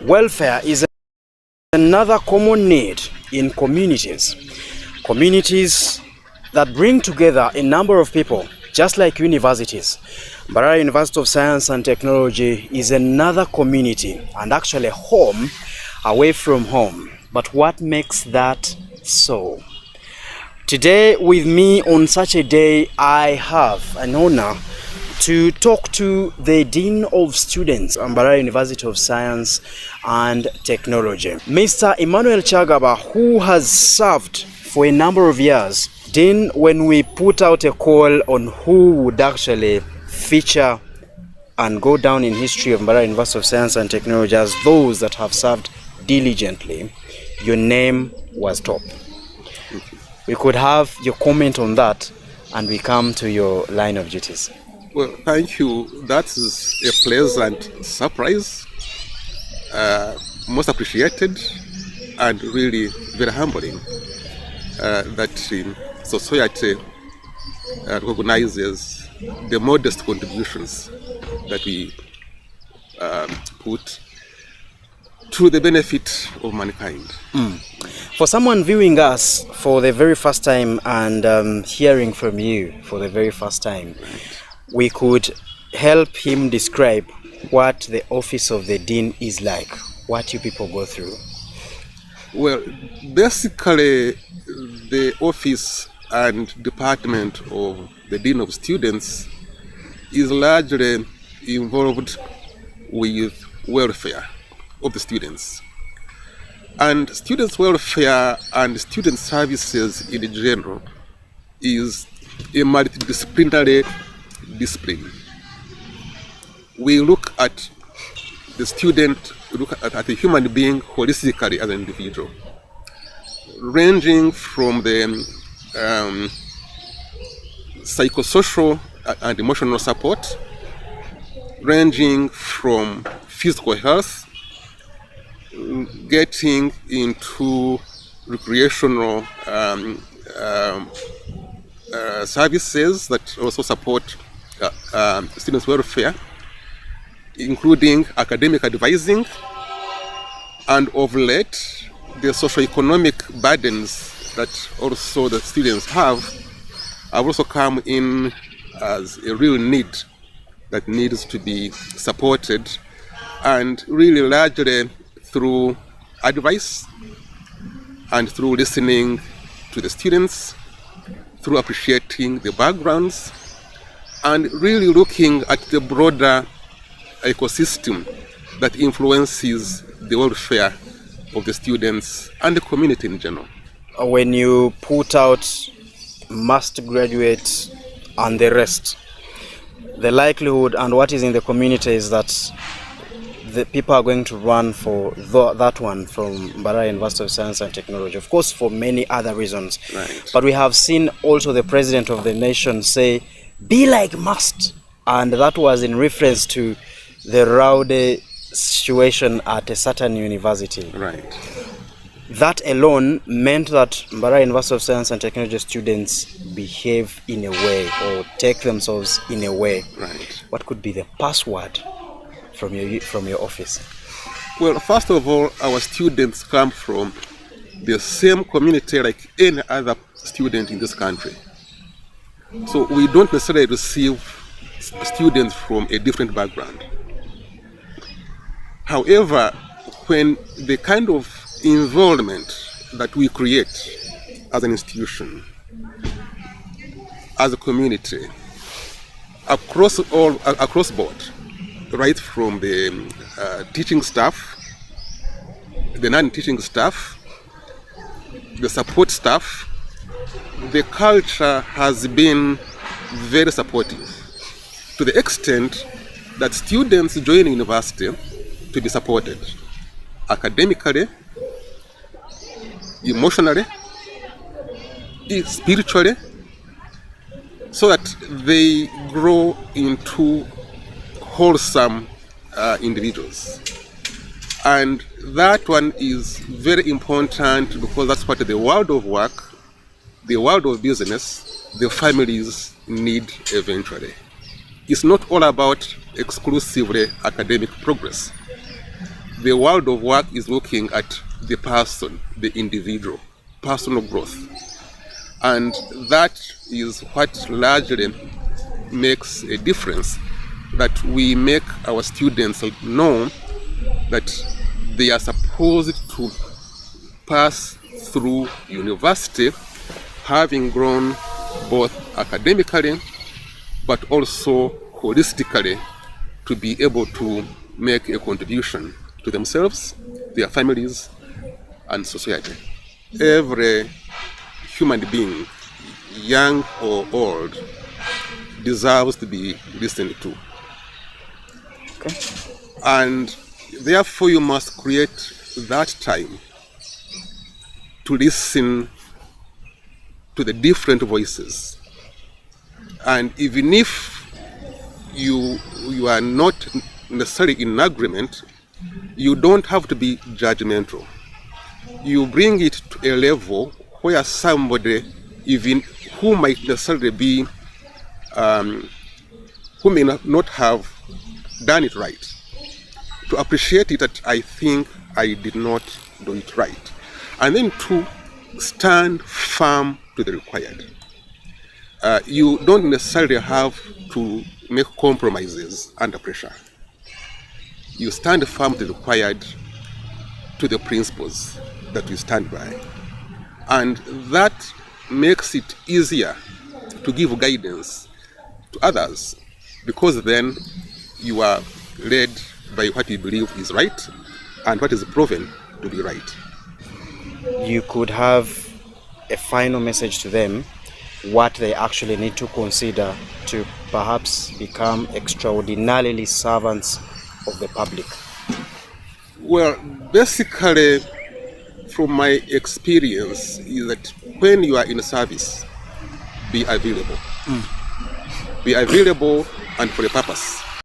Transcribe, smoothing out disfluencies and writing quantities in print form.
Welfare is another common need in communities. Communities that bring together a number of people, just like universities. Mbarara University of Science and Technology is another community and actually home away from home. But what makes that so? Today with me on such a day, I have an honor to talk to the Dean of Students, Mbarara University of Science and Technology, Mr. Emmanuel Kyagaba, who has served for a number of years. Dean, when we put out a call on who would actually feature and go down in history of Mbarara University of Science and Technology as those that have served diligently, your name was top. We could have your comment on that and we come to your line of duties. Well, thank you. That is a pleasant surprise, most appreciated, and really very humbling that society recognizes the modest contributions that we put to the benefit of mankind. For someone viewing us for the very first time and hearing from you for the very first time, we could help him describe what the office of the Dean is like, what you people go through. Well, basically, the office and department of the Dean of Students is largely involved with welfare of the students. And students' welfare and student services in general is a multidisciplinary discipline. We look at the student, look at the human being holistically as an individual, ranging from the psychosocial and emotional support, ranging from physical health, getting into recreational services that also support students' welfare, including academic advising, and of late, the socio-economic burdens that also the students have also come in as a real need that needs to be supported, and really largely through advice and through listening to the students, through appreciating the backgrounds, and really looking at the broader ecosystem that influences the welfare of the students and the community in general. When you put out must graduate and the rest, the likelihood and what is in the community is that the people are going to run for that one from Mbarara University of Science and Technology, of course for many other reasons. Right. But we have seen also the president of the nation say, be like must, and that was in reference to the rowdy situation at a certain university. Right. That alone meant that Mbarara University of Science and Technology students behave in a way or take themselves in a way. Right. What could be the password from your office? Well, first of all, our students come from the same community like any other student in this country. So we don't necessarily receive students from a different background. However, when the kind of involvement that we create as an institution, as a community, across board, right from the teaching staff, the non-teaching staff, the support staff, the culture has been very supportive to the extent that students join university to be supported academically, emotionally, spiritually, so that they grow into wholesome individuals. And that one is very important because that's part of the world of work, the world of business, the families need eventually. It's not all about exclusively academic progress. the world of work is looking at the person, the individual, personal growth. And that is what largely makes a difference, that we make our students know that they are supposed to pass through university having grown both academically but also holistically to be able to make a contribution to themselves, their families, and society. Every human being, young or old, deserves to be listened to. Okay. And therefore you must create that time to listen to the different voices. And even if you are not necessarily in agreement, you don't have to be judgmental. You bring it to a level where somebody, even who might necessarily be, who may not have done it right, to appreciate it that I think I did not do it right. And then to stand firm to the required. You don't necessarily have to make compromises under pressure. You stand firm to the required, to the principles that you stand by. And that makes it easier to give guidance to others, because then you are led by what you believe is right and what is proven to be right. You could have a final message to them, what they actually need to consider to perhaps become extraordinarily servants of the public. Well, basically, from my experience, is that when you are in service, be available. Be available and for a purpose.